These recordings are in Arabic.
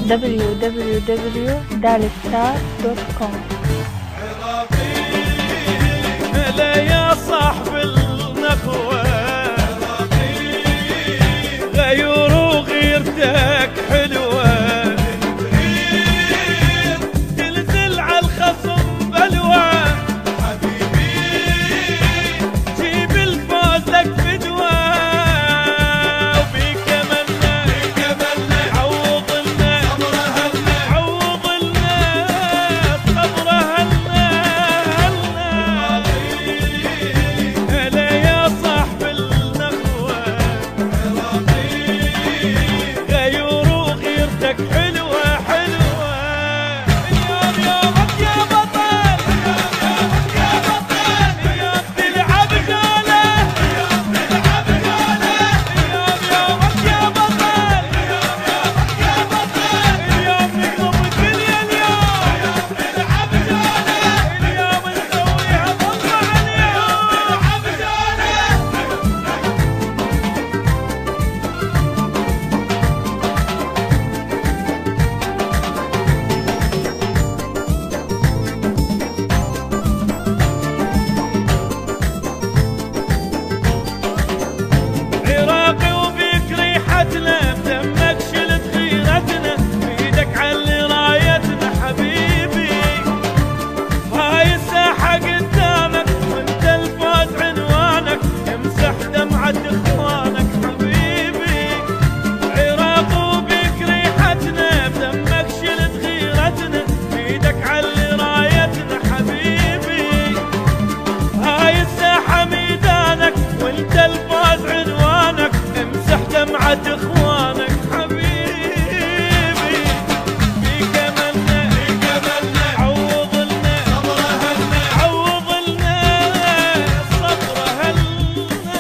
www.dalstar.com. هلا يا صاحب النخوة، غيور وغيرتك حلوة، تنزل على الخصم بلوى، حبيبي جيب الفوز لك فدوى، وبيك املنا عوضلنا عوضلنا صبره هلنا هلا يا صاحب النخوة، غيور وغيرتك حلوة حلوة، اليوم يومك يا بطل، اليوم تلعب جولة، اليوم يومك يا بطل، اليوم نقلب الدنيا، اليوم نسويها ضمة عراقي وبيك ريحتنا، بدمك شلت غيرتنا، بيدك علي رايتنا حبيبي، هاي الساحة قدامك وانت الفوز عنوانك، امسح دمعة اخوانك حبيبي، عراق وبيك ريحتنا، بدمك شلت غيرتنا، بيدك علي رايتنا حبيبي، هاي الساحة ميدانك وانت الفوز عنوانك، امسح دمعة اخوانك حبيبي، بيك املنا عوضلنا عوضلنا صبره هلنا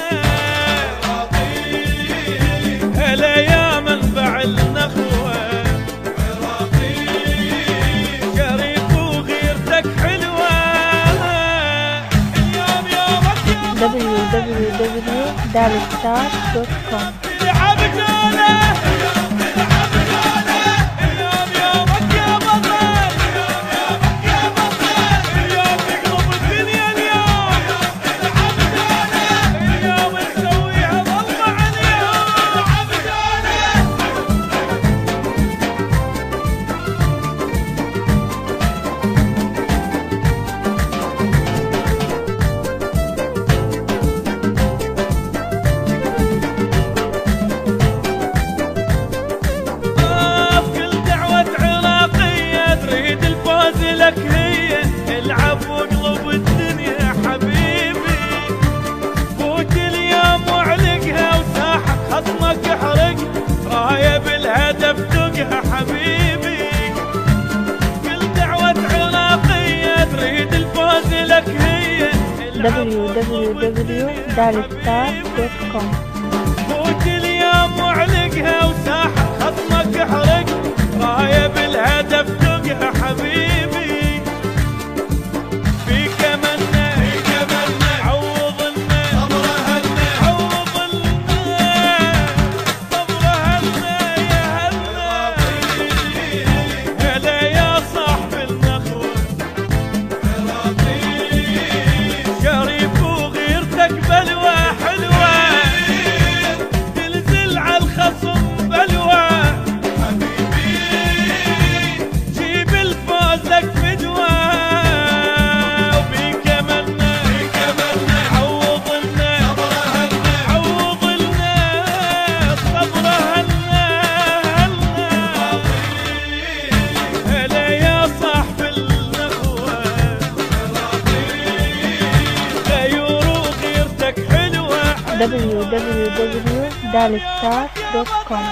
هلا يا منبع النخوة، شريف وغيرتك حلوة، اليوم يومك يا www.dalstar.com. تلعب جولة، اليوم يومك يا بطل، اليوم نقلب الدنيا، اليوم نسويها ضلمة كل دعوة عراقية تريد الفوز لك هي، العب واقلب الدنيا حبيبي، فوت اليوم وعلقها وساحة خصمك احرق، راية بالهدف تقها حبيبي، كل دعوة عراقية تريد الفوز لك هي، www.dalstar.com. فوت اليوم وعلقها وساحة خصمك احرق، راية بالهدف تقها حبيبي، فيك املنا عوضلنا عوضلنا صبره هلنا يا هلا يا صاحب النخوة، شريف وغيرتك بلوى حلوة، تنزل على الخصم بلوى، حبيبي جيب الفوز لك فدوى، وبيك املنا عوضلنا عوضلنا صبره هلنا هلا يا صاحب النخوة، غيور وغيرتك حلوة www.dalstar.com.